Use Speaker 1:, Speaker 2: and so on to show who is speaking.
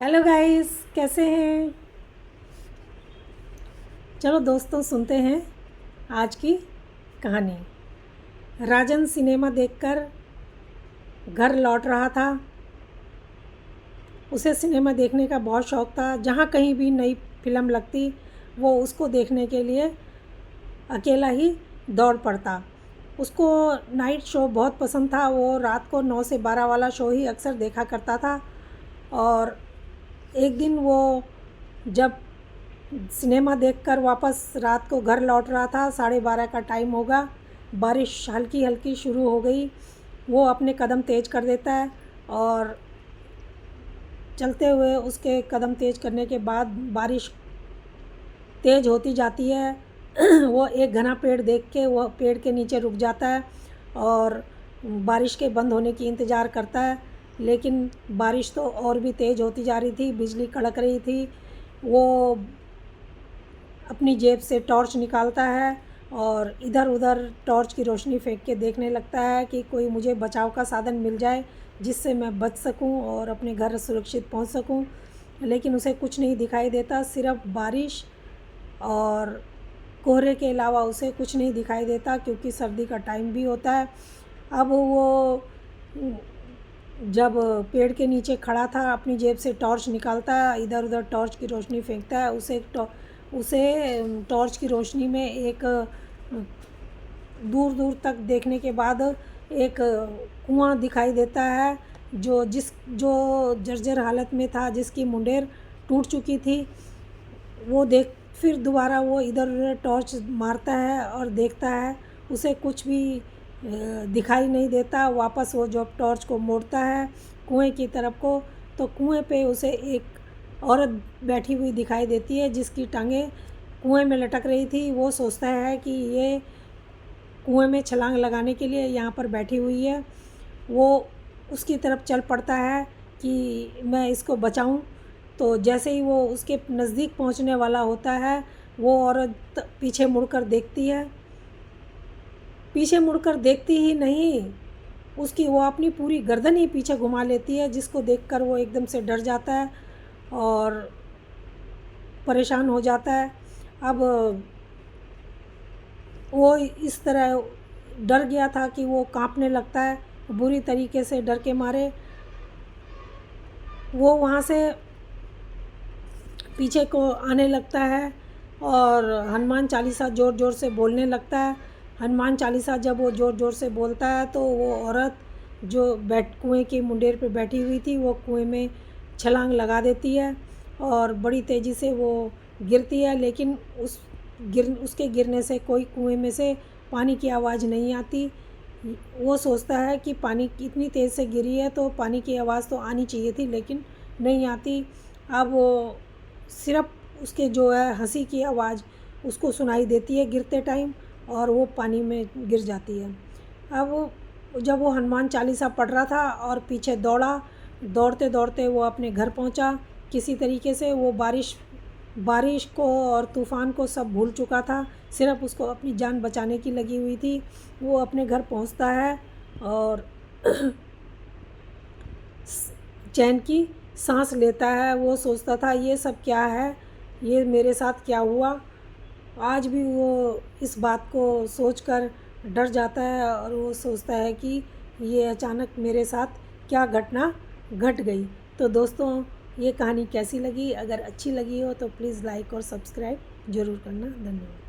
Speaker 1: Hello guys, कैसे हैं। चलो दोस्तों, सुनते हैं आज की कहानी। राजन सिनेमा देखकर घर लौट रहा था। उसे सिनेमा देखने का बहुत शौक़ था। जहाँ कहीं भी नई फिल्म लगती वो उसको देखने के लिए अकेला ही दौड़ पड़ता। उसको नाइट शो बहुत पसंद था। वो रात को 9 से 12 वाला शो ही अक्सर देखा करता था। और एक दिन वो जब सिनेमा देखकर वापस रात को घर लौट रहा था, 12:30 का टाइम होगा, बारिश हल्की हल्की शुरू हो गई। वो अपने कदम तेज़ कर देता है और चलते हुए उसके कदम तेज़ करने के बाद बारिश तेज़ होती जाती है। वो एक घना पेड़ देख के वो पेड़ के नीचे रुक जाता है और बारिश के बंद होने की इंतज़ार करता है। लेकिन बारिश तो और भी तेज़ होती जा रही थी, बिजली कड़क रही थी। वो अपनी जेब से टॉर्च निकालता है और इधर उधर टॉर्च की रोशनी फेंक के देखने लगता है कि कोई मुझे बचाव का साधन मिल जाए जिससे मैं बच सकूं और अपने घर सुरक्षित पहुंच सकूं। लेकिन उसे कुछ नहीं दिखाई देता, सिर्फ बारिश और कोहरे के अलावा उसे कुछ नहीं दिखाई देता, क्योंकि सर्दी का टाइम भी होता है। अब वो जब पेड़ के नीचे खड़ा था, अपनी जेब से टॉर्च निकालता है, इधर उधर टॉर्च की रोशनी फेंकता है। उसे टॉर्च की रोशनी में एक दूर दूर तक देखने के बाद एक कुआं दिखाई देता है, जो जर्जर हालत में था, जिसकी मुंडेर टूट चुकी थी। वो देख फिर दोबारा वो इधर उधर टॉर्च मारता है और देखता है, उसे कुछ भी दिखाई नहीं देता। वापस वो जब टॉर्च को मोड़ता है कुएं की तरफ को, तो कुएं पे उसे एक औरत बैठी हुई दिखाई देती है, जिसकी टांगें कुएं में लटक रही थी। वो सोचता है कि ये कुएं में छलांग लगाने के लिए यहाँ पर बैठी हुई है। वो उसकी तरफ चल पड़ता है कि मैं इसको बचाऊं। तो जैसे ही वो उसके नज़दीक पहुंचने वाला होता है, वो औरत पीछे मुड़कर देखती है। पीछे मुड़कर देखती ही नहीं, उसकी वो अपनी पूरी गर्दन ही पीछे घुमा लेती है, जिसको देखकर वो एकदम से डर जाता है और परेशान हो जाता है। अब वो इस तरह डर गया था कि वो कांपने लगता है बुरी तरीके से, डर के मारे। वो वहाँ से पीछे को आने लगता है और हनुमान चालीसा ज़ोर ज़ोर से बोलने लगता है। हनुमान चालीसा जब वो ज़ोर ज़ोर से बोलता है, तो वो औरत जो कुएं की मुंडेर पे बैठी हुई थी, वो कुएं में छलांग लगा देती है और बड़ी तेज़ी से वो गिरती है। लेकिन उसके गिरने से कोई कुएं में से पानी की आवाज़ नहीं आती। वो सोचता है कि पानी इतनी तेज़ से गिरी है तो पानी की आवाज़ तो आनी चाहिए थी, लेकिन नहीं आती। अब वो सिर्फ उसके जो है हंसी की आवाज़ उसको सुनाई देती है गिरते टाइम, और वो पानी में गिर जाती है। अब जब वो हनुमान चालीसा पढ़ रहा था और पीछे दौड़ा, दौड़ते दौड़ते वो अपने घर पहुंचा। किसी तरीके से वो बारिश को और तूफ़ान को सब भूल चुका था, सिर्फ उसको अपनी जान बचाने की लगी हुई थी। वो अपने घर पहुंचता है और चैन की सांस लेता है। वो सोचता था, ये सब क्या है, ये मेरे साथ क्या हुआ। आज भी वो इस बात को सोचकर डर जाता है और वो सोचता है कि ये अचानक मेरे साथ क्या घटना घट गई। तो दोस्तों, ये कहानी कैसी लगी? अगर अच्छी लगी हो तो प्लीज़ लाइक और सब्सक्राइब ज़रूर करना। धन्यवाद।